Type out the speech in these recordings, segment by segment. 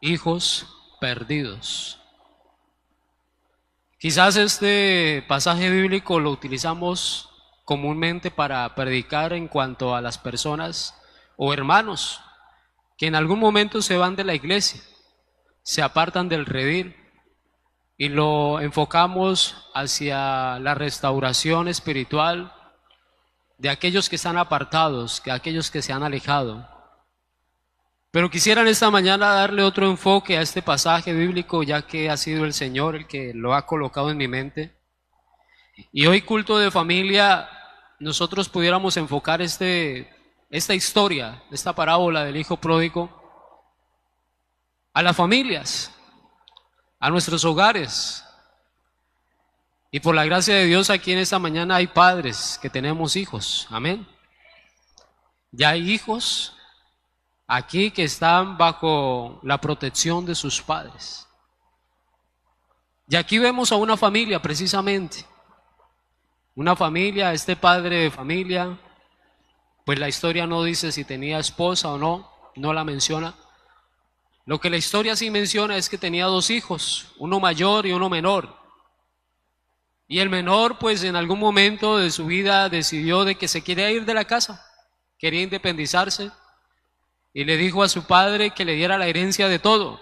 Hijos perdidos. Quizás este pasaje bíblico lo utilizamos comúnmente para predicar en cuanto a las personas o hermanos que en algún momento se van de la iglesia, se apartan del redil y lo enfocamos hacia la restauración espiritual de aquellos que están apartados, de aquellos que se han alejado. Pero quisiera en esta mañana darle otro enfoque a este pasaje bíblico, ya que ha sido el Señor el que lo ha colocado en mi mente. Y hoy, culto de familia, nosotros pudiéramos enfocar esta historia, esta parábola del hijo pródigo, a las familias, a nuestros hogares. Y por la gracia de Dios, aquí en esta mañana hay padres que tenemos hijos. Amén. Ya hay hijos aquí que están bajo la protección de sus padres. Y aquí vemos a una familia precisamente. Una familia, este padre de familia, pues la historia no dice si tenía esposa o no, no la menciona. Lo que la historia sí menciona es que tenía dos hijos, uno mayor y uno menor. Y el menor pues en algún momento de su vida decidió de que se quería ir de la casa, quería independizarse. Y le dijo a su padre que le diera la herencia de todo.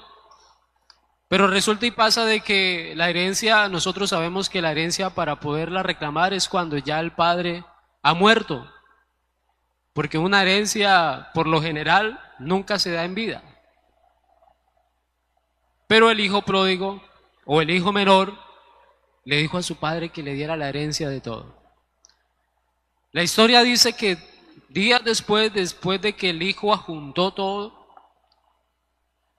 Pero resulta y pasa de que la herencia, nosotros sabemos que la herencia para poderla reclamar es cuando ya el padre ha muerto. Porque una herencia, por lo general, nunca se da en vida. Pero el hijo pródigo, o el hijo menor, le dijo a su padre que le diera la herencia de todo. La historia dice que días después de que el hijo ajuntó todo,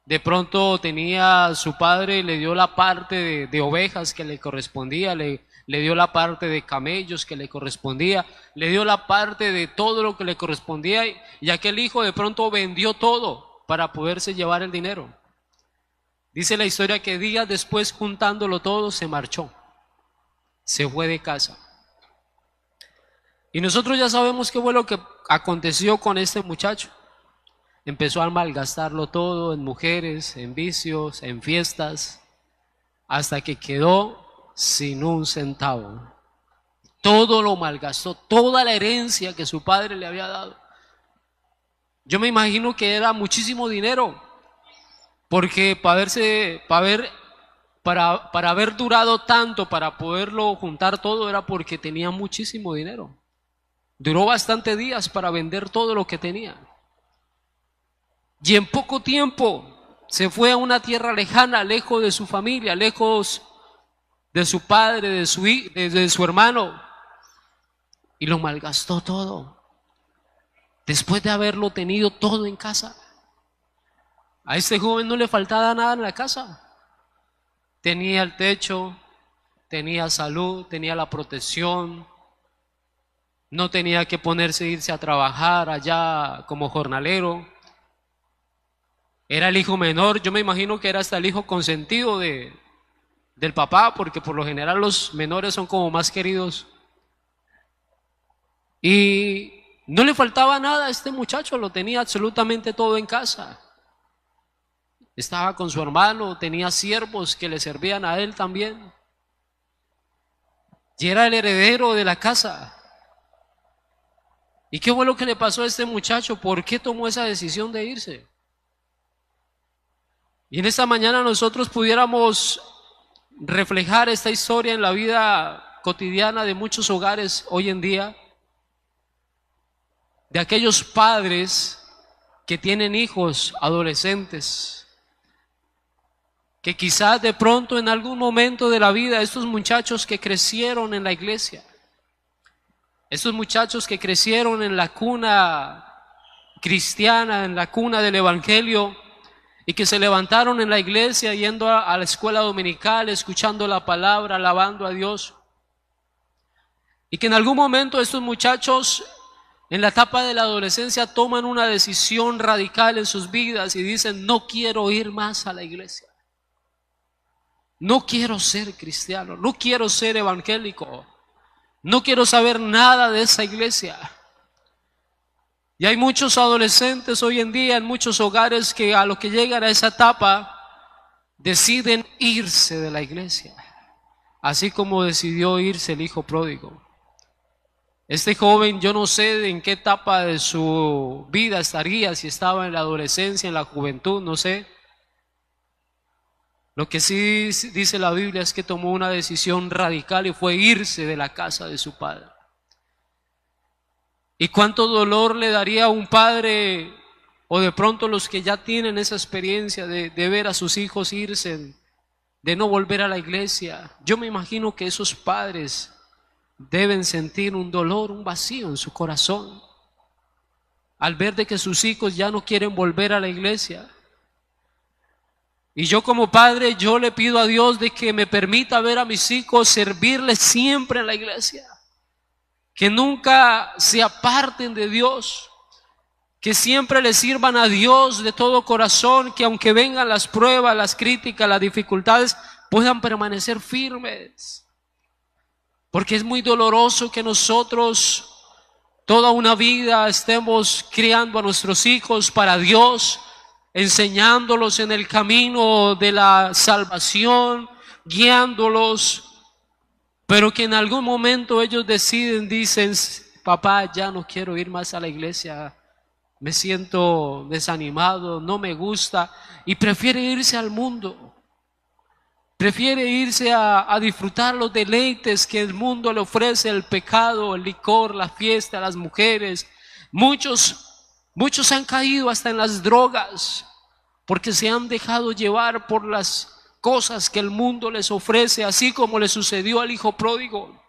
de pronto tenía su padre, le dio la parte de ovejas que le correspondía, le dio la parte de camellos que le correspondía, le dio la parte de todo lo que le correspondía, y aquel hijo de pronto vendió todo para poderse llevar el dinero. Dice la historia que días después, juntándolo todo, se marchó, se fue de casa. Y nosotros ya sabemos qué fue lo que aconteció con este muchacho. Empezó a malgastarlo todo en mujeres, en vicios, en fiestas, hasta que quedó sin un centavo. Todo lo malgastó, toda la herencia que su padre le había dado. Yo me imagino que era muchísimo dinero, porque para haber durado tanto, para poderlo juntar todo, era porque tenía muchísimo dinero. Duró bastante días para vender todo lo que tenía. Y en poco tiempo se fue a una tierra lejana, lejos de su familia, lejos de su padre, de su hermano. Y lo malgastó todo. Después de haberlo tenido todo en casa. A este joven no le faltaba nada en la casa. Tenía el techo, tenía salud, tenía la protección. No tenía que ponerse a irse a trabajar allá como jornalero. Era el hijo menor, yo me imagino que era hasta el hijo consentido del papá, porque por lo general los menores son como más queridos. Y no le faltaba nada a este muchacho, lo tenía absolutamente todo en casa. Estaba con su hermano, tenía siervos que le servían a él también. Y era el heredero de la casa. ¿Y qué fue lo que le pasó a este muchacho? ¿Por qué tomó esa decisión de irse? Y en esta mañana nosotros pudiéramos reflejar esta historia en la vida cotidiana de muchos hogares hoy en día, de aquellos padres que tienen hijos adolescentes, que quizás de pronto en algún momento de la vida, estos muchachos que crecieron en la iglesia, estos muchachos que crecieron en la cuna cristiana, en la cuna del evangelio, y que se levantaron en la iglesia yendo a la escuela dominical, escuchando la palabra, alabando a Dios, y que en algún momento estos muchachos en la etapa de la adolescencia toman una decisión radical en sus vidas y dicen: no quiero ir más a la iglesia, no quiero ser cristiano, no quiero ser evangélico, no quiero saber nada de esa iglesia. Y hay muchos adolescentes hoy en día en muchos hogares que a lo que llegan a esa etapa deciden irse de la iglesia, así como decidió irse el hijo pródigo. Este joven, yo no sé en qué etapa de su vida estaría, si estaba en la adolescencia, en la juventud, no sé. Lo que sí dice la Biblia es que tomó una decisión radical y fue irse de la casa de su padre. ¿Y cuánto dolor le daría a un padre, o de pronto los que ya tienen esa experiencia de ver a sus hijos irse, de no volver a la iglesia? Yo me imagino que esos padres deben sentir un dolor, un vacío en su corazón al ver de que sus hijos ya no quieren volver a la iglesia. Y yo como padre, yo le pido a Dios de que me permita ver a mis hijos servirles siempre en la iglesia, que nunca se aparten de Dios, que siempre le sirvan a Dios de todo corazón, que aunque vengan las pruebas, las críticas, las dificultades, puedan permanecer firmes. Porque es muy doloroso que nosotros toda una vida estemos criando a nuestros hijos para Dios, enseñándolos en el camino de la salvación, guiándolos, pero que en algún momento ellos dicen, papá, ya no quiero ir más a la iglesia, me siento desanimado, no me gusta, y prefiere irse al mundo. Prefiere irse a disfrutar los deleites que el mundo le ofrece, el pecado, el licor, la fiesta, las mujeres. Muchos han caído hasta en las drogas porque se han dejado llevar por las cosas que el mundo les ofrece, así como le sucedió al hijo pródigo.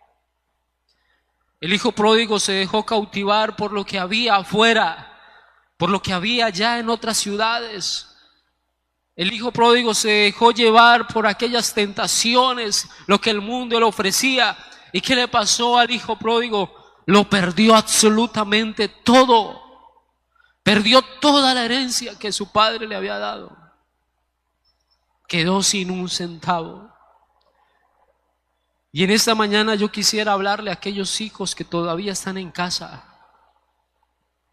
El hijo pródigo se dejó cautivar por lo que había afuera, por lo que había ya en otras ciudades. El hijo pródigo se dejó llevar por aquellas tentaciones, lo que el mundo le ofrecía. ¿Y qué le pasó al hijo pródigo? Lo perdió absolutamente todo. Perdió toda la herencia que su padre le había dado. Quedó sin un centavo. Y en esta mañana yo quisiera hablarle a aquellos hijos que todavía están en casa,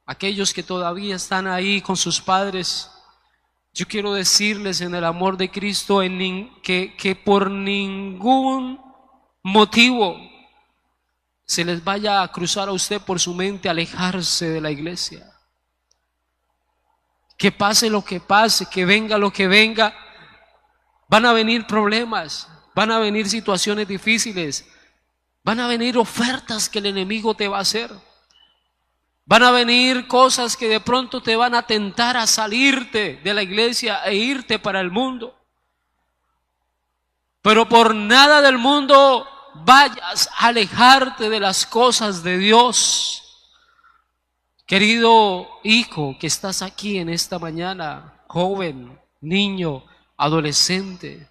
aquellos que todavía están ahí con sus padres. Yo quiero decirles en el amor de Cristo que por ningún motivo se les vaya a cruzar a usted por su mente alejarse de la iglesia. Que pase lo que pase, que venga lo que venga, van a venir problemas, van a venir situaciones difíciles, van a venir ofertas que el enemigo te va a hacer. Van a venir cosas que de pronto te van a tentar a salirte de la iglesia e irte para el mundo. Pero por nada del mundo vayas a alejarte de las cosas de Dios. Querido hijo que estás aquí en esta mañana, joven, niño, adolescente,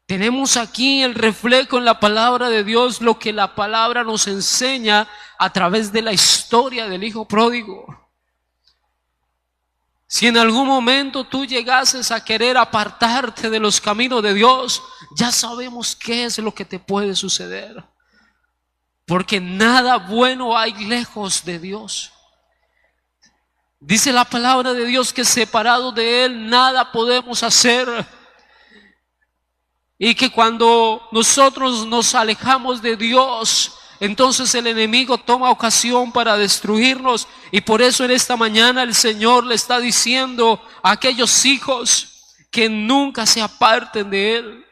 tenemos aquí el reflejo en la palabra de Dios, lo que la palabra nos enseña a través de la historia del hijo pródigo. Si en algún momento tú llegases a querer apartarte de los caminos de Dios, ya sabemos qué es lo que te puede suceder. Porque nada bueno hay lejos de Dios. Dice la palabra de Dios que separados de Él nada podemos hacer. Y que cuando nosotros nos alejamos de Dios, entonces el enemigo toma ocasión para destruirnos. Y por eso en esta mañana el Señor le está diciendo a aquellos hijos que nunca se aparten de Él.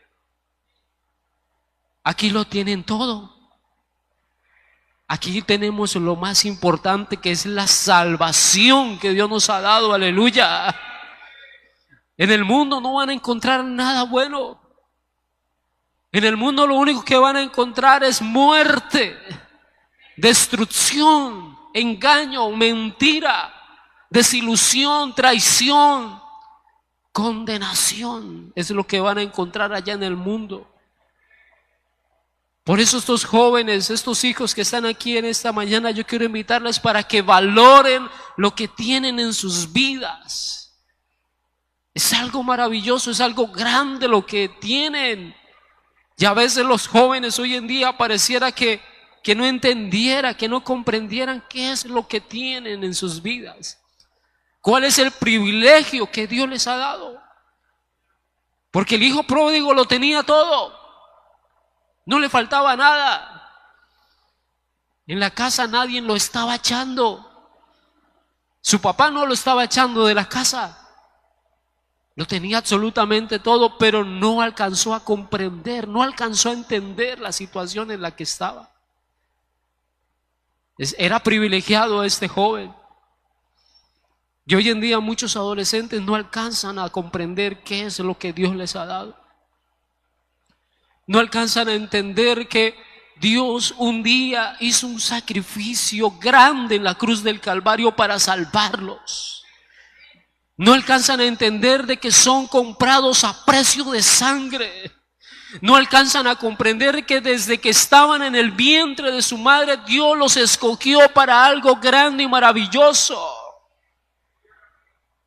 Aquí lo tienen todo. Aquí tenemos lo más importante, que es la salvación que Dios nos ha dado. Aleluya. En el mundo no van a encontrar nada bueno. En el mundo lo único que van a encontrar es muerte, destrucción, engaño, mentira, desilusión, traición, condenación. Es lo que van a encontrar allá en el mundo. Por eso estos jóvenes, estos hijos que están aquí en esta mañana, yo quiero invitarles para que valoren lo que tienen en sus vidas. Es algo maravilloso, es algo grande lo que tienen. Y a veces los jóvenes hoy en día pareciera que que no entendiera, que no comprendieran qué es lo que tienen en sus vidas, cuál es el privilegio que Dios les ha dado. Porque el hijo pródigo lo tenía todo, no le faltaba nada. En la casa nadie lo estaba echando. Su papá no lo estaba echando de la casa. Lo tenía absolutamente todo, pero no alcanzó a comprender, no alcanzó a entender la situación en la que estaba. Era privilegiado este joven. Y hoy en día muchos adolescentes no alcanzan a comprender qué es lo que Dios les ha dado. No alcanzan a entender que Dios un día hizo un sacrificio grande en la cruz del Calvario para salvarlos. No alcanzan a entender de que son comprados a precio de sangre. No alcanzan a comprender que desde que estaban en el vientre de su madre, Dios los escogió para algo grande y maravilloso.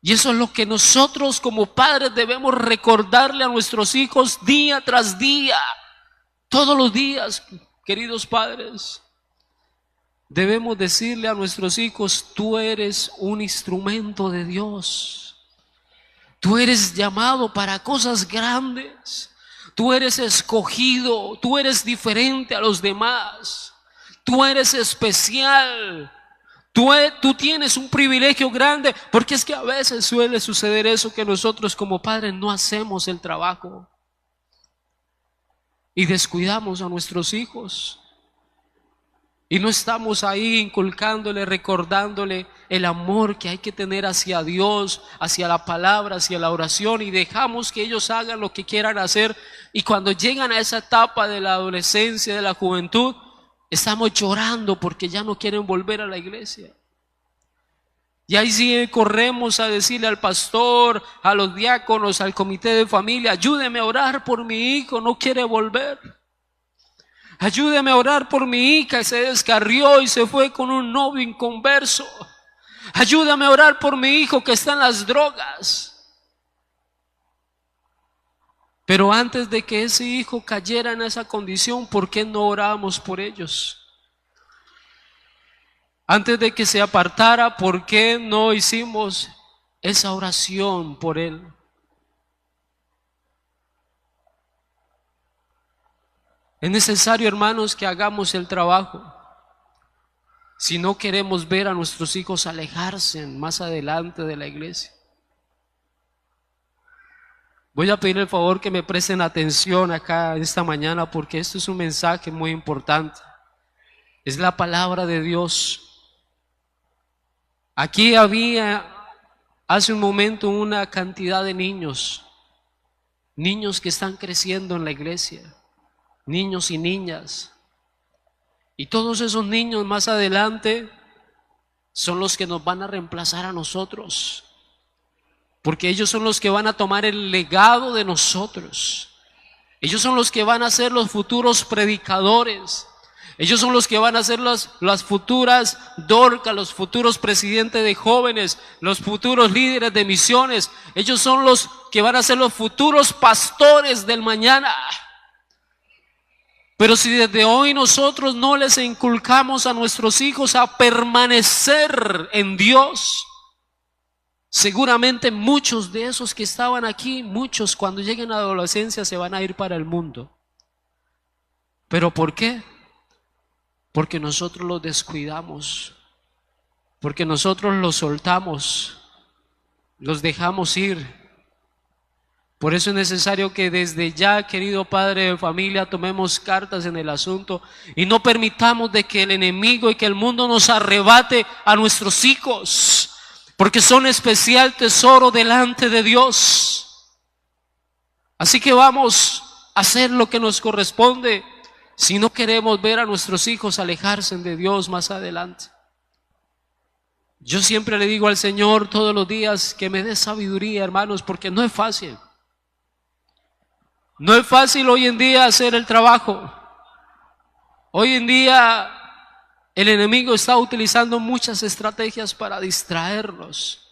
Y eso es lo que nosotros como padres debemos recordarle a nuestros hijos día tras día. Todos los días, queridos padres, debemos decirle a nuestros hijos: tú eres un instrumento de Dios. Tú eres llamado para cosas grandes. Tú eres escogido. Tú eres diferente a los demás. Tú eres especial. Tú tienes un privilegio grande. Porque es que a veces suele suceder eso, que nosotros como padres no hacemos el trabajo y descuidamos a nuestros hijos. Y no estamos ahí inculcándole, recordándole el amor que hay que tener hacia Dios, hacia la palabra, hacia la oración, y dejamos que ellos hagan lo que quieran hacer. Y cuando llegan a esa etapa de la adolescencia, de la juventud, estamos llorando porque ya no quieren volver a la iglesia. Y ahí sí corremos a decirle al pastor, a los diáconos, al comité de familia: ayúdeme a orar por mi hijo, no quiere volver. Ayúdeme a orar por mi hija que se descarrió y se fue con un novio inconverso. Ayúdame a orar por mi hijo que está en las drogas. Pero antes de que ese hijo cayera en esa condición, ¿por qué no oramos por ellos? Antes de que se apartara, ¿por qué no hicimos esa oración por él? Es necesario, hermanos, que hagamos el trabajo. Si no queremos ver a nuestros hijos alejarse más adelante de la iglesia. Voy a pedir el favor que me presten atención acá esta mañana, porque esto es un mensaje muy importante. Es la palabra de Dios. Aquí había hace un momento una cantidad de niños que están creciendo en la iglesia. Niños y niñas, y todos esos niños más adelante son los que nos van a reemplazar a nosotros, porque ellos son los que van a tomar el legado de nosotros. Ellos son los que van a ser los futuros predicadores. Ellos son los que van a ser las futuras Dorcas, los futuros presidentes de jóvenes, los futuros líderes de misiones. Ellos son los que van a ser los futuros pastores del mañana. Pero si desde hoy nosotros no les inculcamos a nuestros hijos a permanecer en Dios, seguramente muchos de esos que estaban aquí, muchos cuando lleguen a la adolescencia se van a ir para el mundo. ¿Pero por qué? Porque nosotros los descuidamos, porque nosotros los soltamos, los dejamos ir. Por eso es necesario que desde ya, querido padre de familia, tomemos cartas en el asunto y no permitamos de que el enemigo y que el mundo nos arrebate a nuestros hijos, porque son especial tesoro delante de Dios. Así que vamos a hacer lo que nos corresponde si no queremos ver a nuestros hijos alejarse de Dios más adelante. Yo siempre le digo al Señor todos los días que me dé sabiduría, hermanos, porque no es fácil. No es fácil hoy en día hacer el trabajo. Hoy en día el enemigo está utilizando muchas estrategias para distraernos,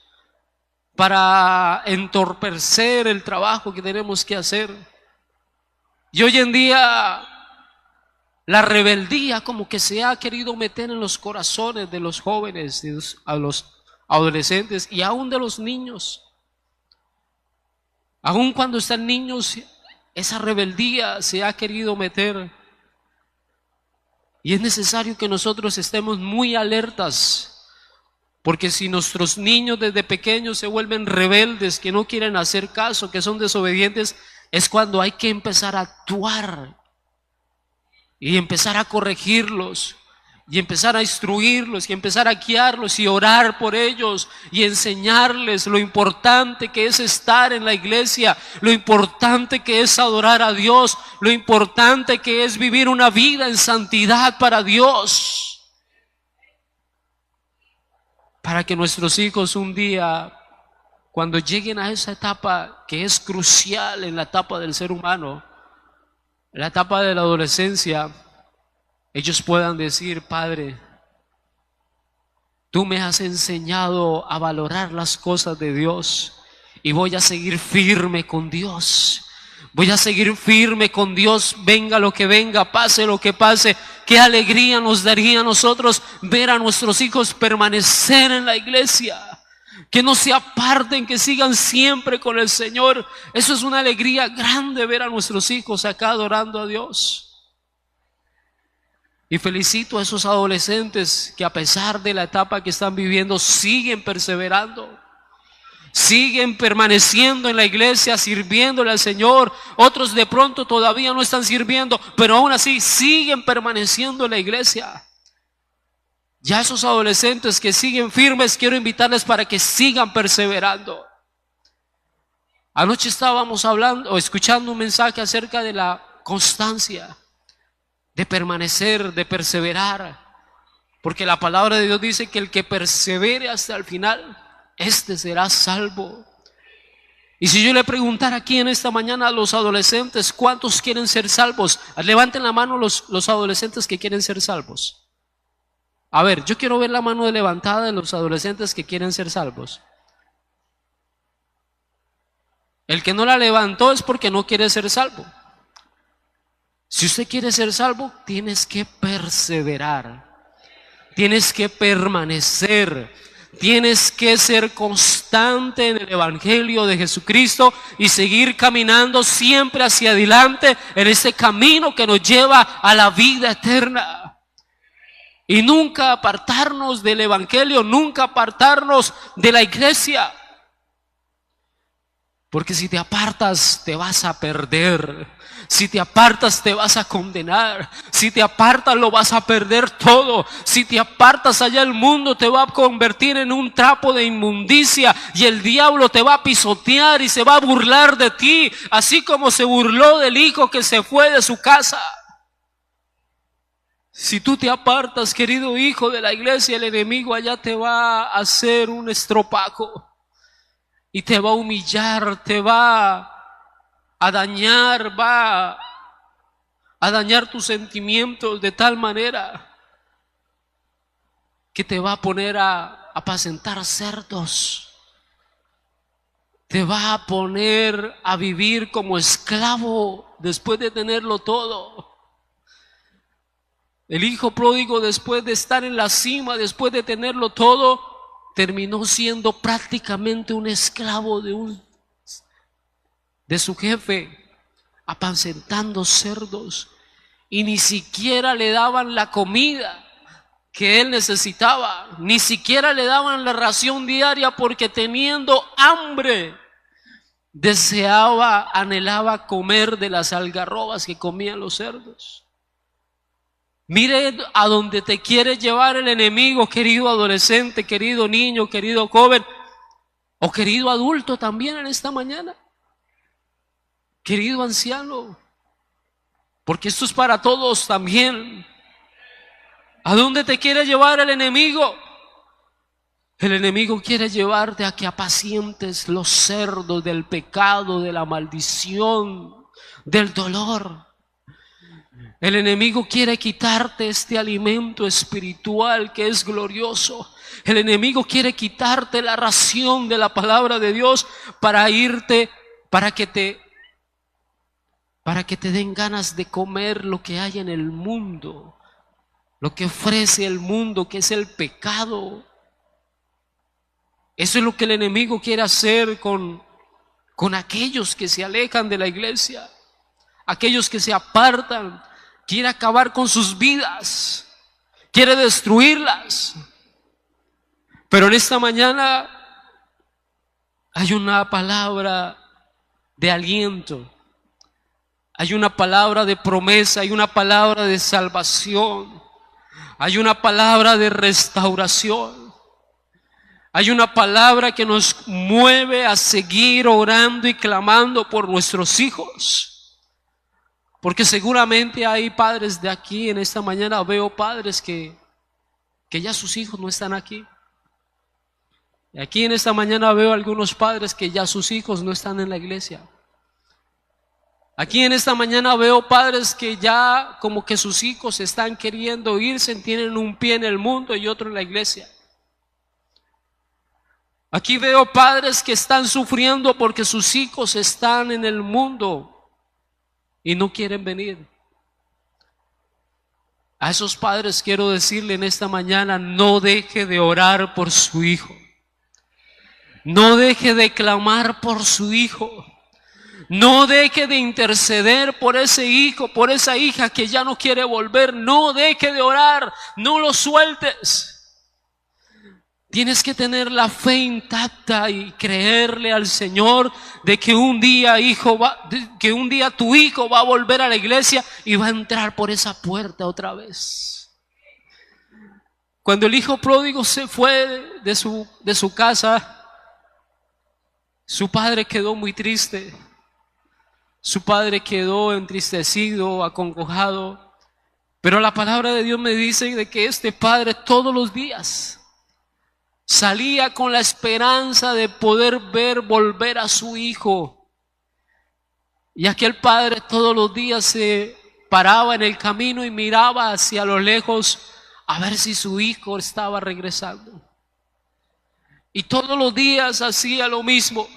para entorpecer el trabajo que tenemos que hacer. Y hoy en día La rebeldía como que se ha querido meter en los corazones de los jóvenes, a los adolescentes y aún de los niños. Aún cuando están niños, esa rebeldía se ha querido meter. Y es necesario que nosotros estemos muy alertas, porque si nuestros niños desde pequeños se vuelven rebeldes, que no quieren hacer caso, que son desobedientes, es cuando hay que empezar a actuar y empezar a corregirlos y empezar a instruirlos y empezar a guiarlos y orar por ellos y enseñarles lo importante que es estar en la iglesia, lo importante que es adorar a Dios, lo importante que es vivir una vida en santidad para Dios, para que nuestros hijos un día, cuando lleguen a esa etapa que es crucial en la etapa del ser humano, la etapa de la adolescencia, ellos puedan decir: Padre, tú me has enseñado a valorar las cosas de Dios y voy a seguir firme con Dios. Voy a seguir firme con Dios, venga lo que venga, pase lo que pase. Qué alegría nos daría a nosotros ver a nuestros hijos permanecer en la iglesia, que no se aparten, que sigan siempre con el Señor. Eso es una alegría grande, ver a nuestros hijos acá adorando a Dios. Y felicito a esos adolescentes que a pesar de la etapa que están viviendo siguen perseverando, siguen permaneciendo en la iglesia, sirviéndole al Señor. Otros de pronto todavía no están sirviendo, pero aún así siguen permaneciendo en la iglesia. Ya esos adolescentes que siguen firmes, quiero invitarles para que sigan perseverando. Anoche estábamos hablando o escuchando un mensaje acerca de la constancia, de permanecer, de perseverar, porque la palabra de Dios dice que el que persevere hasta el final, este será salvo. Y si yo le preguntara aquí en esta mañana a los adolescentes, ¿cuántos quieren ser salvos? Levanten la mano los adolescentes que quieren ser salvos. A ver, yo quiero ver la mano levantada de los adolescentes que quieren ser salvos. El que no la levantó es porque no quiere ser salvo. Si usted quiere ser salvo, tienes que perseverar, tienes que permanecer, tienes que ser constante en el Evangelio de Jesucristo y seguir caminando siempre hacia adelante en ese camino que nos lleva a la vida eterna. Y nunca apartarnos del Evangelio, nunca apartarnos de la iglesia. Porque si te apartas, te vas a perder. Si te apartas, te vas a condenar. Si te apartas, lo vas a perder todo. Si te apartas, allá el mundo te va a convertir en un trapo de inmundicia y el diablo te va a pisotear y se va a burlar de ti, así como se burló del hijo que se fue de su casa. Si tú te apartas, querido hijo de la iglesia, el enemigo allá te va a hacer un estropajo y te va a humillar, te va a dañar, va a dañar tus sentimientos de tal manera que te va a poner a apacentar cerdos, te va a poner a vivir como esclavo después de tenerlo todo. El hijo pródigo, después de estar en la cima, después de tenerlo todo, terminó siendo prácticamente un esclavo de su jefe, apacentando cerdos, y ni siquiera le daban la comida que él necesitaba, ni siquiera le daban la ración diaria, porque teniendo hambre deseaba, anhelaba comer de las algarrobas que comían los cerdos. Mire a dónde te quiere llevar el enemigo, querido adolescente, querido niño, querido joven o querido adulto también en esta mañana, querido anciano, porque esto es para todos también. ¿A dónde te quiere llevar el enemigo? El enemigo quiere llevarte a que apacientes los cerdos del pecado, de la maldición, del dolor. El enemigo quiere quitarte este alimento espiritual que es glorioso. El enemigo quiere quitarte la ración de la palabra de Dios para irte, para que te para que te den ganas de comer lo que hay en el mundo, lo que ofrece el mundo, que es el pecado. Eso es lo que el enemigo quiere hacer con aquellos que se alejan de la iglesia, aquellos que se apartan. Quiere acabar con sus vidas, quiere destruirlas. Pero en esta mañana hay una palabra de aliento, hay una palabra de promesa, hay una palabra de salvación, hay una palabra de restauración, hay una palabra que nos mueve a seguir orando y clamando por nuestros hijos. Porque seguramente hay padres de aquí, en esta mañana veo padres que ya sus hijos no están aquí. Y aquí en esta mañana veo algunos padres que ya sus hijos no están en la iglesia. Aquí en esta mañana veo padres que ya como que sus hijos están queriendo irse, tienen un pie en el mundo y otro en la iglesia. Aquí veo padres que están sufriendo porque sus hijos están en el mundo y no quieren venir. A esos padres quiero decirle en esta mañana: no deje de orar por su hijo, no deje de clamar por su hijo, no deje de interceder por ese hijo, por esa hija que ya no quiere volver. No deje de orar, no lo sueltes. Tienes que tener la fe intacta y creerle al Señor de que un día tu hijo va a volver a la iglesia y va a entrar por esa puerta otra vez. Cuando el hijo pródigo se fue de su casa, su padre quedó muy triste. Su padre quedó entristecido, acongojado. Pero la palabra de Dios me dice de que este padre todos los días salía con la esperanza de poder ver volver a su hijo. Y aquel padre todos los días se paraba en el camino y miraba hacia lo lejos a ver si su hijo estaba regresando. Y todos los días hacía lo mismo.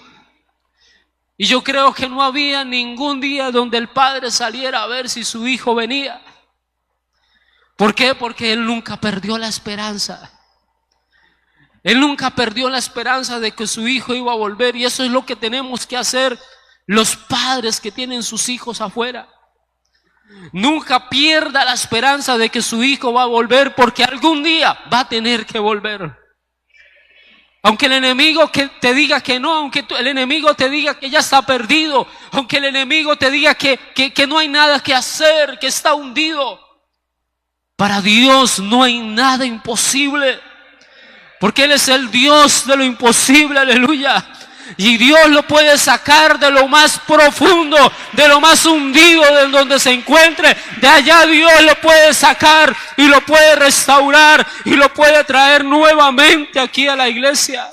Y yo creo que no había ningún día donde el padre saliera a ver si su hijo venía. ¿Por qué? Porque él nunca perdió la esperanza. Él nunca perdió la esperanza de que su hijo iba a volver. Y eso es lo que tenemos que hacer los padres que tienen sus hijos afuera. Nunca pierda la esperanza de que su hijo va a volver, porque algún día va a tener que volver. Aunque el enemigo que te diga que no, aunque el enemigo te diga que ya está perdido, aunque el enemigo te diga que no hay nada que hacer, que está hundido, para Dios no hay nada imposible. Porque Él es el Dios de lo imposible, aleluya. Y Dios lo puede sacar de lo más profundo, de lo más hundido, de donde se encuentre. De allá Dios lo puede sacar y lo puede restaurar y lo puede traer nuevamente aquí a la iglesia.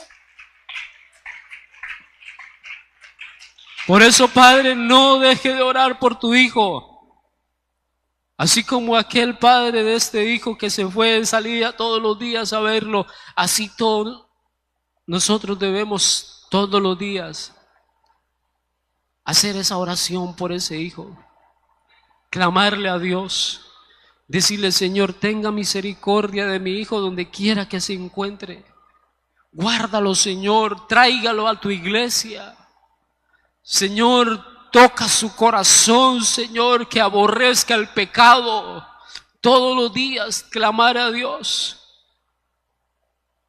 Por eso, Padre, no deje de orar por tu hijo. Así como aquel padre de este hijo que se fue, salía todos los días a verlo, así todos nosotros debemos todos los días hacer esa oración por ese hijo, clamarle a Dios, decirle: Señor, tenga misericordia de mi hijo donde quiera que se encuentre, guárdalo, Señor, tráigalo a tu iglesia, Señor, toca su corazón, Señor, que aborrezca el pecado. Todos los días clamar a Dios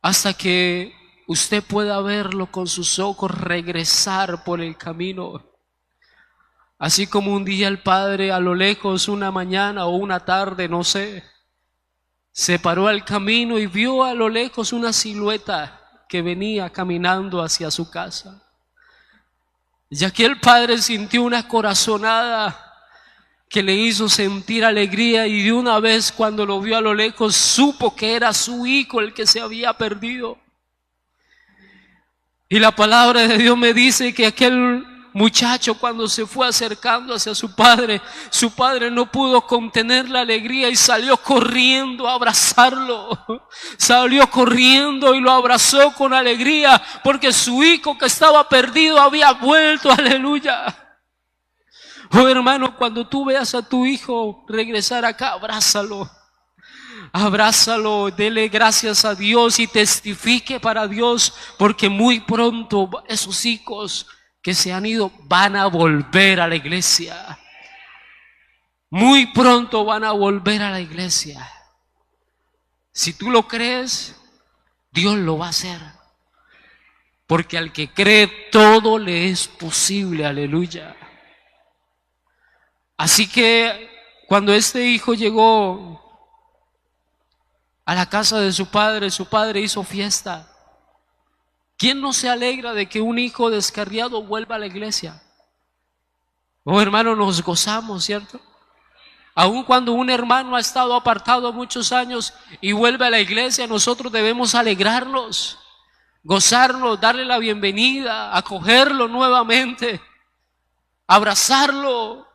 hasta que usted pueda verlo con sus ojos regresar por el camino. Así como un día el padre a lo lejos, una mañana o una tarde, no sé, se paró al camino y vio a lo lejos una silueta que venía caminando hacia su casa. Y aquel padre sintió una corazonada que le hizo sentir alegría, y de una vez cuando lo vio a lo lejos supo que era su hijo el que se había perdido. Y la palabra de Dios me dice que aquel muchacho, cuando se fue acercando hacia su padre no pudo contener la alegría y salió corriendo a abrazarlo. Salió corriendo y lo abrazó con alegría, porque su hijo que estaba perdido había vuelto, aleluya. Oh hermano, cuando tú veas a tu hijo regresar acá, abrázalo. Abrázalo, dele gracias a Dios y testifique para Dios, porque muy pronto esos hijos que se han ido van a volver a la iglesia. Muy pronto van a volver a la iglesia. Si tú lo crees, Dios lo va a hacer. Porque al que cree todo le es posible, aleluya. Así que cuando este hijo llegó a la casa de su padre hizo fiesta. ¿Quién no se alegra de que un hijo descarriado vuelva a la iglesia? Oh hermano, nos gozamos, ¿cierto? Aun cuando un hermano ha estado apartado muchos años y vuelve a la iglesia, nosotros debemos alegrarnos, gozarnos, darle la bienvenida, acogerlo nuevamente, abrazarlo.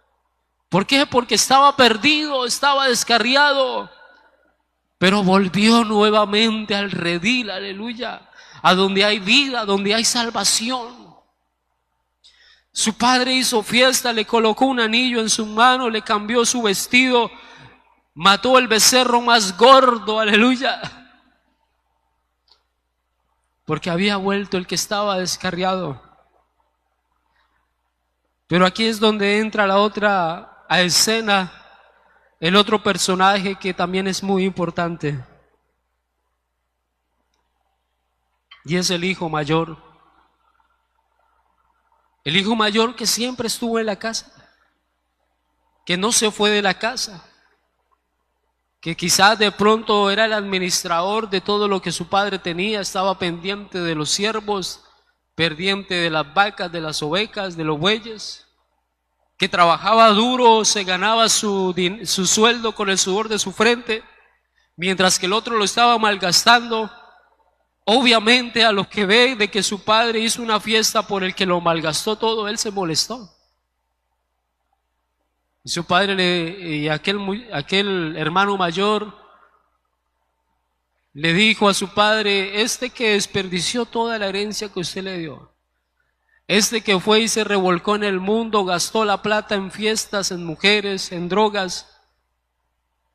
¿Por qué? Porque estaba perdido, estaba descarriado, pero volvió nuevamente al redil, aleluya, a donde hay vida, donde hay salvación. Su padre hizo fiesta, le colocó un anillo en su mano, le cambió su vestido, mató el becerro más gordo, aleluya, porque había vuelto el que estaba descarriado. Pero aquí es donde entra la otra escena, el otro personaje que también es muy importante, y es el hijo mayor. El hijo mayor que siempre estuvo en la casa, que no se fue de la casa, que quizás de pronto era el administrador de todo lo que su padre tenía, estaba pendiente de los siervos, pendiente de las vacas, de las ovejas, de los bueyes, que trabajaba duro, se ganaba su sueldo con el sudor de su frente, mientras que el otro lo estaba malgastando. Obviamente a los que ve de que su padre hizo una fiesta por el que lo malgastó todo, él se molestó. Y su padre y aquel hermano mayor le dijo a su padre: este que desperdició toda la herencia que usted le dio, este que fue y se revolcó en el mundo, gastó la plata en fiestas, en mujeres, en drogas,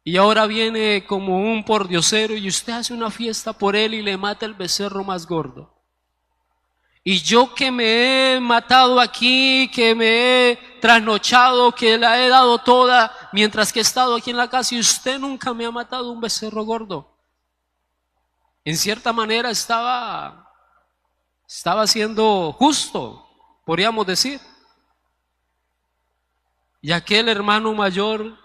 y ahora viene como un pordiosero y usted hace una fiesta por él y le mata el becerro más gordo. Y yo que me he matado aquí, que me he trasnochado, que la he dado toda mientras que he estado aquí en la casa, y usted nunca me ha matado un becerro gordo. En cierta manera estaba siendo justo, podríamos decir. Y aquel hermano mayor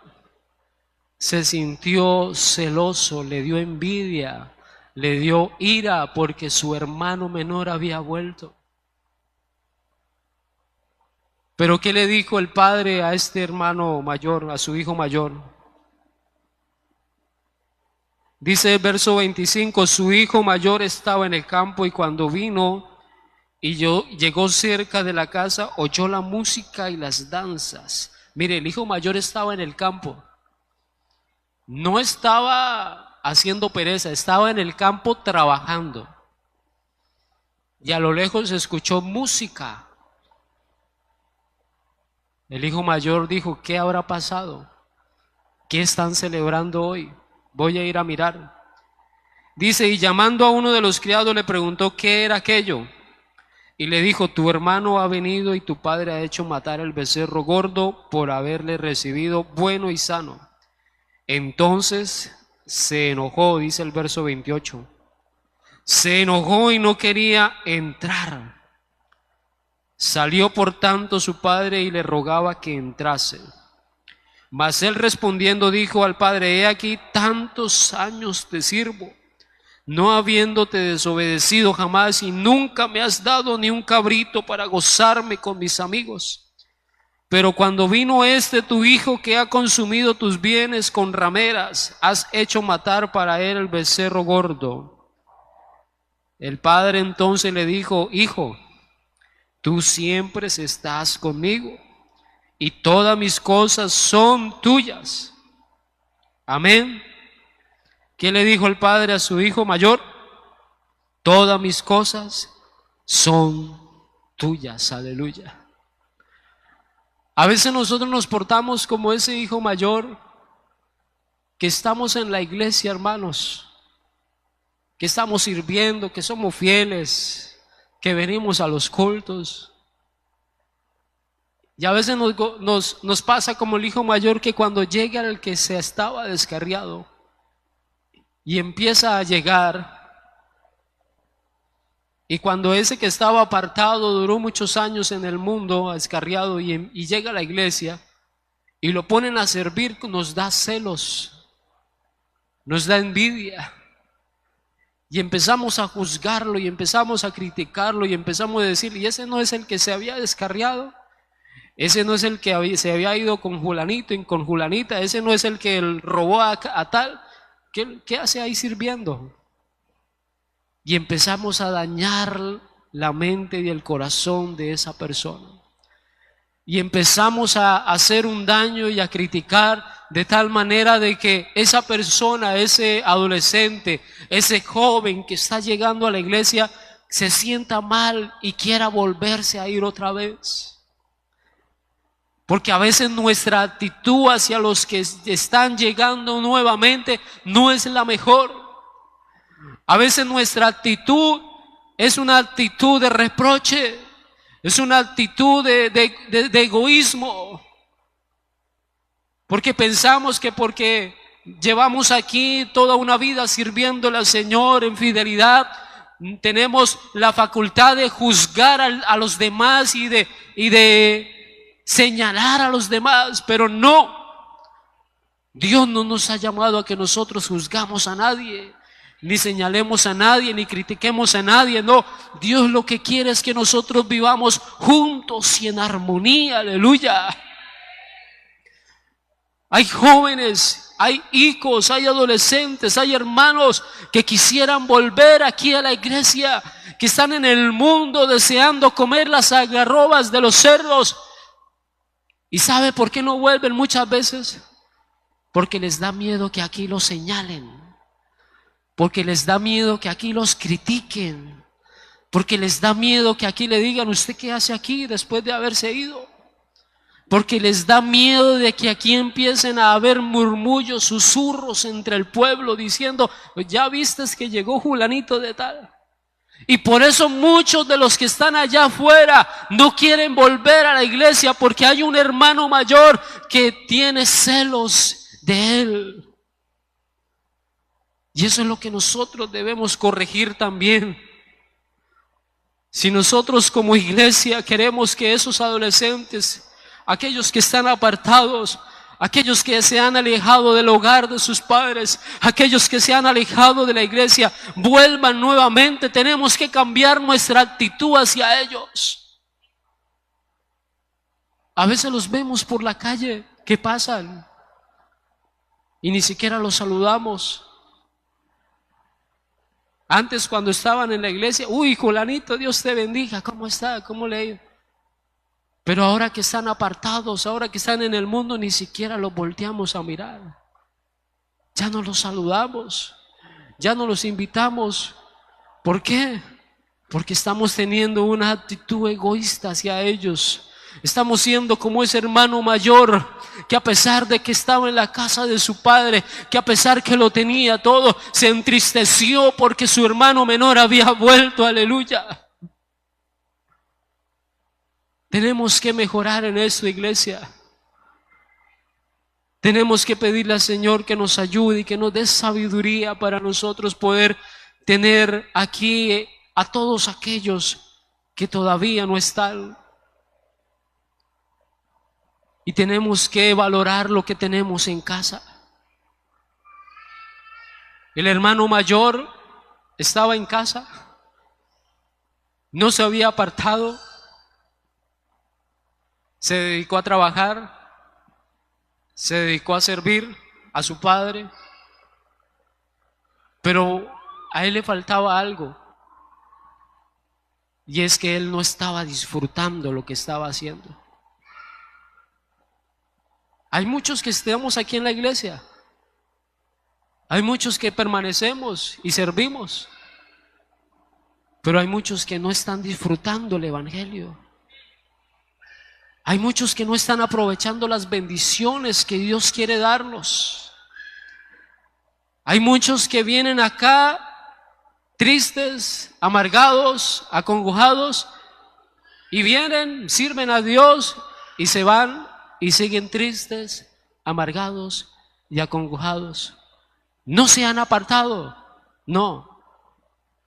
se sintió celoso, le dio envidia, le dio ira porque su hermano menor había vuelto. Pero ¿qué le dijo el padre a este hermano mayor, a su hijo mayor? Dice el verso 25, su hijo mayor estaba en el campo y cuando vino y llegó cerca de la casa, oyó la música y las danzas. Mire, el hijo mayor estaba en el campo. No estaba haciendo pereza, estaba en el campo trabajando. Y a lo lejos se escuchó música. El hijo mayor dijo: ¿qué habrá pasado? ¿Qué están celebrando hoy? Voy a ir a mirar. Dice, y llamando a uno de los criados le preguntó qué era aquello. Y le dijo: tu hermano ha venido y tu padre ha hecho matar el becerro gordo por haberle recibido bueno y sano. Entonces se enojó, dice el verso 28. Se enojó y no quería entrar. Salió por tanto su padre y le rogaba que entrase. Mas él respondiendo dijo al padre: he aquí tantos años te sirvo, no habiéndote desobedecido jamás, y nunca me has dado ni un cabrito para gozarme con mis amigos. Pero cuando vino tu hijo que ha consumido tus bienes con rameras, has hecho matar para él el becerro gordo. El padre entonces le dijo: hijo, tú siempre estás conmigo y todas mis cosas son tuyas. Amén. ¿Qué le dijo el padre a su hijo mayor? Todas mis cosas son tuyas. Aleluya. A veces nosotros nos portamos como ese hijo mayor que estamos en la iglesia, hermanos, que estamos sirviendo, que somos fieles, que venimos a los cultos. Y a veces nos pasa como el hijo mayor, que cuando llega el que se estaba descarriado y empieza a llegar, y cuando ese que estaba apartado duró muchos años en el mundo, descarriado, y llega a la iglesia y lo ponen a servir, nos da celos, nos da envidia. Y empezamos a juzgarlo y empezamos a criticarlo y empezamos a decir, ¿y ese no es el que se había descarriado? Ese no es el que se había ido con Julanito y con Julanita. Ese no es el que robó a tal. ¿Qué hace ahí sirviendo? Y empezamos a dañar la mente y el corazón de esa persona. Y empezamos a hacer un daño y a criticar de tal manera de que esa persona, ese adolescente, ese joven que está llegando a la iglesia, se sienta mal y quiera volverse a ir otra vez. Porque a veces nuestra actitud hacia los que están llegando nuevamente no es la mejor. A veces nuestra actitud es una actitud de reproche, es una actitud de egoísmo. Porque pensamos que porque llevamos aquí toda una vida sirviéndole al Señor en fidelidad, tenemos la facultad de juzgar a los demás y de señalar a los demás, pero no. Dios no nos ha llamado a que nosotros juzgamos a nadie, ni señalemos a nadie, ni critiquemos a nadie. No, Dios lo que quiere es que nosotros vivamos juntos y en armonía. Aleluya. Hay jóvenes, hay hijos, hay adolescentes, hay hermanos que quisieran volver aquí a la iglesia, que están en el mundo deseando comer las algarrobas de los cerdos. ¿Y sabe por qué no vuelven muchas veces? Porque les da miedo que aquí los señalen, porque les da miedo que aquí los critiquen, porque les da miedo que aquí le digan, ¿usted qué hace aquí después de haberse ido? Porque les da miedo de que aquí empiecen a haber murmullos, susurros entre el pueblo diciendo, ya vistes que llegó Julanito de tal. Y por eso muchos de los que están allá afuera no quieren volver a la iglesia, porque hay un hermano mayor que tiene celos de él. Y eso es lo que nosotros debemos corregir también. Si nosotros como iglesia queremos que esos adolescentes, aquellos que están apartados, aquellos que se han alejado del hogar de sus padres, aquellos que se han alejado de la iglesia, vuelvan nuevamente, tenemos que cambiar nuestra actitud hacia ellos. A veces los vemos por la calle que pasan y ni siquiera los saludamos. Antes, cuando estaban en la iglesia, uy, Julanito, Dios te bendiga, ¿cómo está? ¿Cómo le ha ido? Pero ahora que están apartados, ahora que están en el mundo, ni siquiera los volteamos a mirar. Ya no los saludamos, ya no los invitamos. ¿Por qué? Porque estamos teniendo una actitud egoísta hacia ellos. Estamos siendo como ese hermano mayor que, a pesar de que estaba en la casa de su padre, que a pesar que lo tenía todo, se entristeció porque su hermano menor había vuelto. Aleluya. Tenemos que mejorar en esto, iglesia. Tenemos que pedirle al Señor que nos ayude y que nos dé sabiduría para nosotros poder tener aquí a todos aquellos que todavía no están. Y tenemos que valorar lo que tenemos en casa. El hermano mayor estaba en casa, no se había apartado, se dedicó a trabajar, se dedicó a servir a su padre, pero a él le faltaba algo, y es que él no estaba disfrutando lo que estaba haciendo. Hay muchos que estamos aquí en la iglesia, hay muchos que permanecemos y servimos, pero hay muchos que no están disfrutando el evangelio. Hay muchos que no están aprovechando las bendiciones que Dios quiere darnos. Hay muchos que vienen acá tristes, amargados, acongojados, y vienen, sirven a Dios y se van y siguen tristes, amargados y acongojados. No se han apartado, no,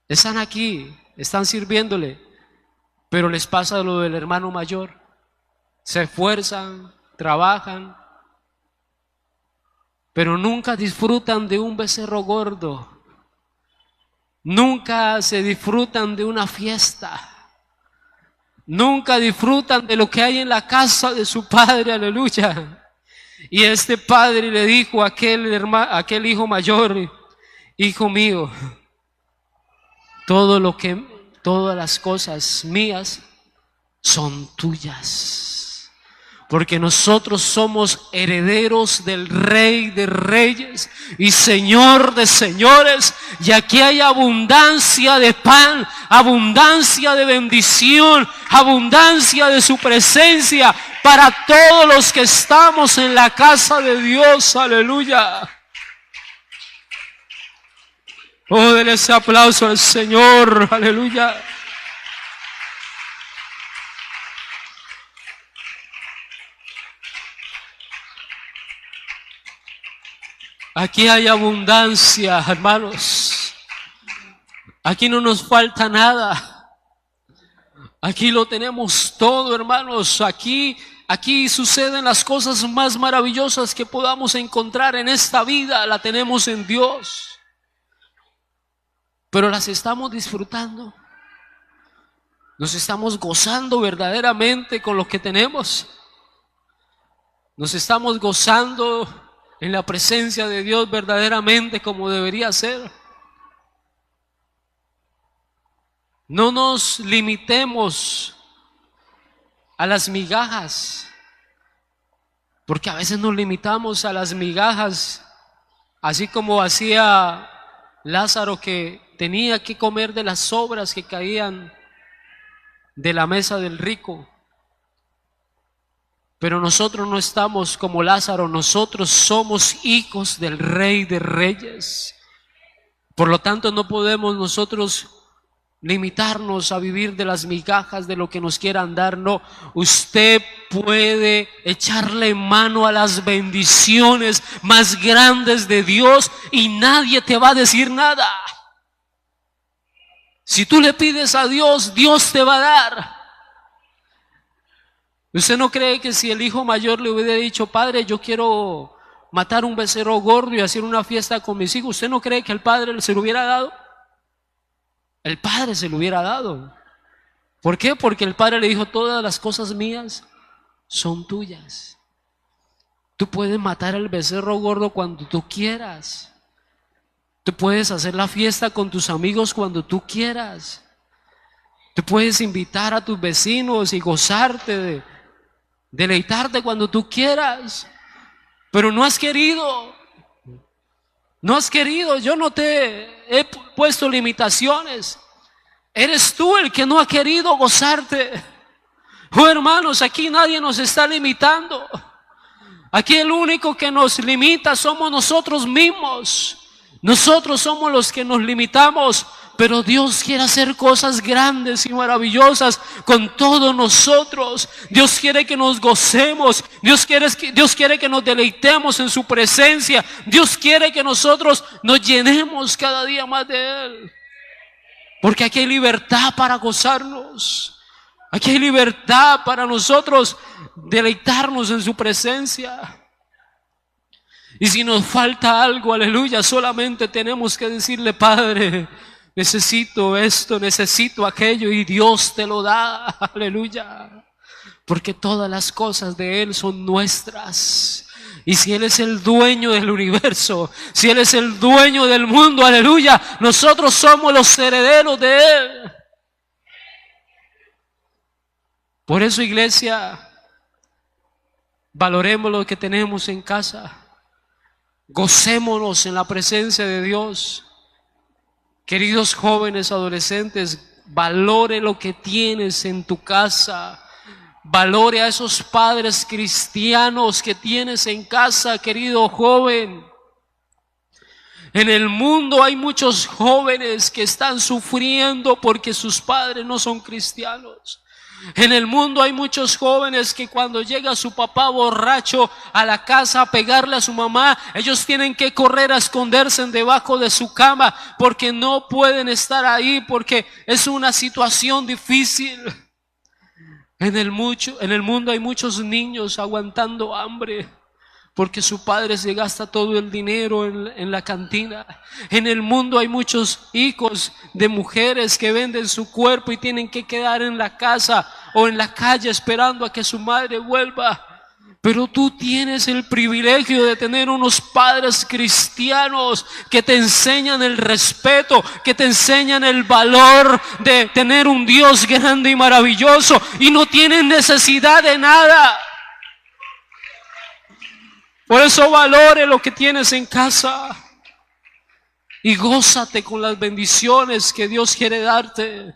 están aquí, están sirviéndole, pero les pasa lo del hermano mayor. Se esfuerzan, trabajan, pero nunca disfrutan de un becerro gordo. Nunca se disfrutan de una fiesta. Nunca disfrutan de lo que hay en la casa de su padre, aleluya. Y este padre le dijo a aquel hijo mayor: hijo mío, todas las cosas mías son tuyas. Porque nosotros somos herederos del Rey de Reyes y Señor de Señores. Y aquí hay abundancia de pan, abundancia de bendición, abundancia de su presencia para todos los que estamos en la casa de Dios. Aleluya. Oh, denle ese aplauso al Señor. Aleluya. Aquí hay abundancia, hermanos. Aquí no nos falta nada. Aquí lo tenemos todo, hermanos. Aquí suceden las cosas más maravillosas que podamos encontrar en esta vida. La tenemos en Dios. Pero las estamos disfrutando. Nos estamos gozando verdaderamente con lo que tenemos. Nos estamos gozando en la presencia de Dios verdaderamente como debería ser. No nos limitemos a las migajas, porque a veces nos limitamos a las migajas, así como hacía Lázaro, que tenía que comer de las sobras que caían de la mesa del rico. Pero nosotros no estamos como Lázaro, nosotros somos hijos del Rey de Reyes. Por lo tanto, no podemos nosotros limitarnos a vivir de las migajas de lo que nos quieran dar. No, usted puede echarle mano a las bendiciones más grandes de Dios y nadie te va a decir nada. Si tú le pides a Dios, Dios te va a dar. ¿Usted no cree que si el hijo mayor le hubiera dicho: padre, yo quiero matar un becerro gordo y hacer una fiesta con mis hijos, usted no cree que el padre se lo hubiera dado? El padre se lo hubiera dado. ¿Por qué? Porque el padre le dijo: todas las cosas mías son tuyas. Tú puedes matar el becerro gordo cuando tú quieras. Tú puedes hacer la fiesta con tus amigos cuando tú quieras. Tú puedes invitar a tus vecinos y gozarte, deleitarte cuando tú quieras. Pero no has querido. No has querido. Yo no te he puesto limitaciones. Eres tú el que no ha querido gozarte. Oh, hermanos, aquí nadie nos está limitando. Aquí el único que nos limita somos nosotros mismos. Nosotros somos los que nos limitamos. Pero Dios quiere hacer cosas grandes y maravillosas con todos nosotros. Dios quiere que nos gocemos. Dios quiere que nos deleitemos en su presencia. Dios quiere que nosotros nos llenemos cada día más de Él. Porque aquí hay libertad para gozarnos. Aquí hay libertad para nosotros deleitarnos en su presencia. Y si nos falta algo, aleluya, solamente tenemos que decirle: Padre, necesito esto, necesito aquello, y Dios te lo da, aleluya. Porque todas las cosas de Él son nuestras. Y si Él es el dueño del universo, si Él es el dueño del mundo, aleluya, nosotros somos los herederos de Él. Por eso, iglesia, valoremos lo que tenemos en casa. Gocémonos en la presencia de Dios. Queridos jóvenes, adolescentes, valore lo que tienes en tu casa. Valore a esos padres cristianos que tienes en casa, querido joven. En el mundo hay muchos jóvenes que están sufriendo porque sus padres no son cristianos. En el mundo hay muchos jóvenes que cuando llega su papá borracho a la casa a pegarle a su mamá, ellos tienen que correr a esconderse debajo de su cama porque no pueden estar ahí, porque es una situación difícil. En el mundo hay muchos niños aguantando hambre porque su padre se gasta todo el dinero en la cantina. En el mundo hay muchos hijos de mujeres que venden su cuerpo y tienen que quedar en la casa o en la calle esperando a que su madre vuelva. Pero tú tienes el privilegio de tener unos padres cristianos que te enseñan el respeto, que te enseñan el valor de tener un Dios grande y maravilloso y no tienen necesidad de nada. Por eso valore lo que tienes en casa y gózate con las bendiciones que Dios quiere darte.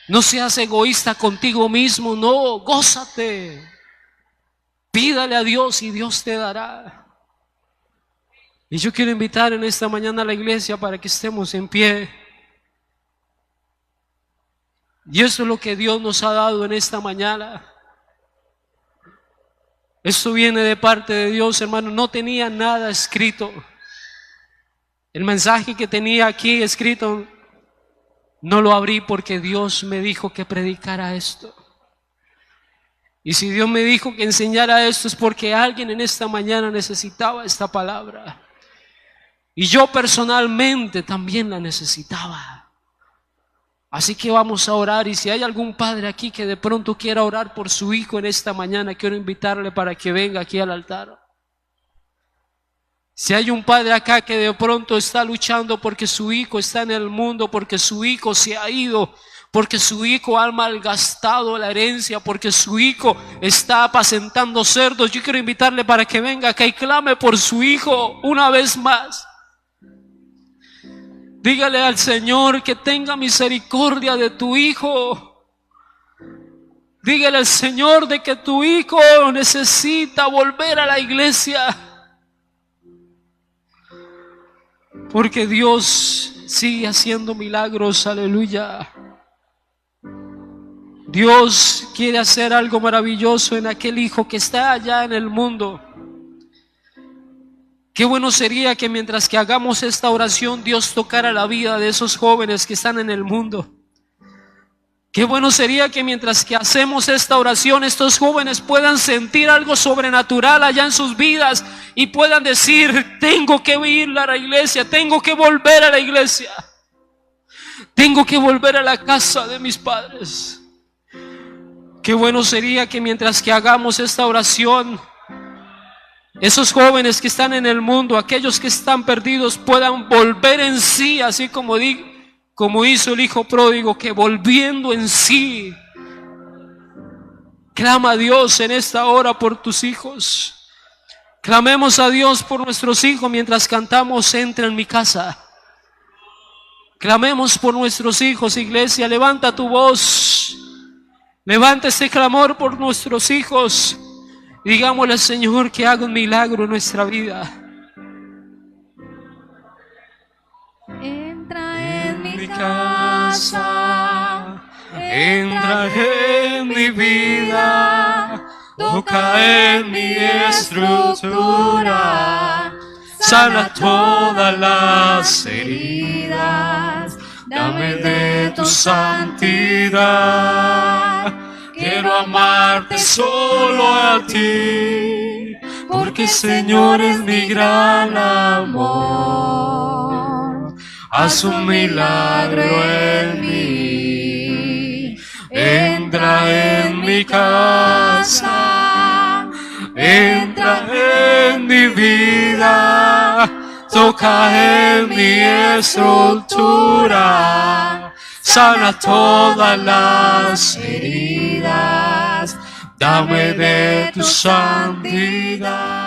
No seas egoísta contigo mismo, no, gózate. Pídale a Dios y Dios te dará. Y yo quiero invitar en esta mañana a la iglesia para que estemos en pie. Y eso es lo que Dios nos ha dado en esta mañana. Esto viene de parte de Dios, hermano. No tenía nada escrito. El mensaje que tenía aquí escrito no lo abrí porque Dios me dijo que predicara esto. Y si Dios me dijo que enseñara esto es porque alguien en esta mañana necesitaba esta palabra. Y yo personalmente también la necesitaba. Así que vamos a orar, y si hay algún padre aquí que de pronto quiera orar por su hijo en esta mañana, quiero invitarle para que venga aquí al altar. Si hay un padre acá que de pronto está luchando porque su hijo está en el mundo, porque su hijo se ha ido, porque su hijo ha malgastado la herencia, porque su hijo está apacentando cerdos, yo quiero invitarle para que venga acá y clame por su hijo una vez más. Dígale al Señor que tenga misericordia de tu hijo. Dígale al Señor de que tu hijo necesita volver a la iglesia. Porque Dios sigue haciendo milagros, aleluya. Dios quiere hacer algo maravilloso en aquel hijo que está allá en el mundo. Qué bueno sería que mientras que hagamos esta oración, Dios tocara la vida de esos jóvenes que están en el mundo. Qué bueno sería que mientras que hacemos esta oración, estos jóvenes puedan sentir algo sobrenatural allá en sus vidas y puedan decir: tengo que ir a la iglesia, tengo que volver a la iglesia, tengo que volver a la casa de mis padres. Qué bueno sería que mientras que hagamos esta oración, esos jóvenes que están en el mundo, aquellos que están perdidos, puedan volver en sí, así como hizo el hijo pródigo, que volviendo en sí, clama a Dios en esta hora por tus hijos. Clamemos a Dios por nuestros hijos mientras cantamos Entra en mi casa. Clamemos por nuestros hijos, iglesia. Levanta tu voz, levanta este clamor por nuestros hijos. Digámosle al Señor que haga un milagro en nuestra vida. Entra en mi casa, entra en mi vida, toca en mi estructura, sana todas las heridas, dame de tu santidad. Quiero amarte solo a ti, porque Señor es mi gran amor. Haz un milagro en mí. Entra en mi casa, entra en mi vida, toca en mi estructura, sana todas las heridas, dame de tu santidad.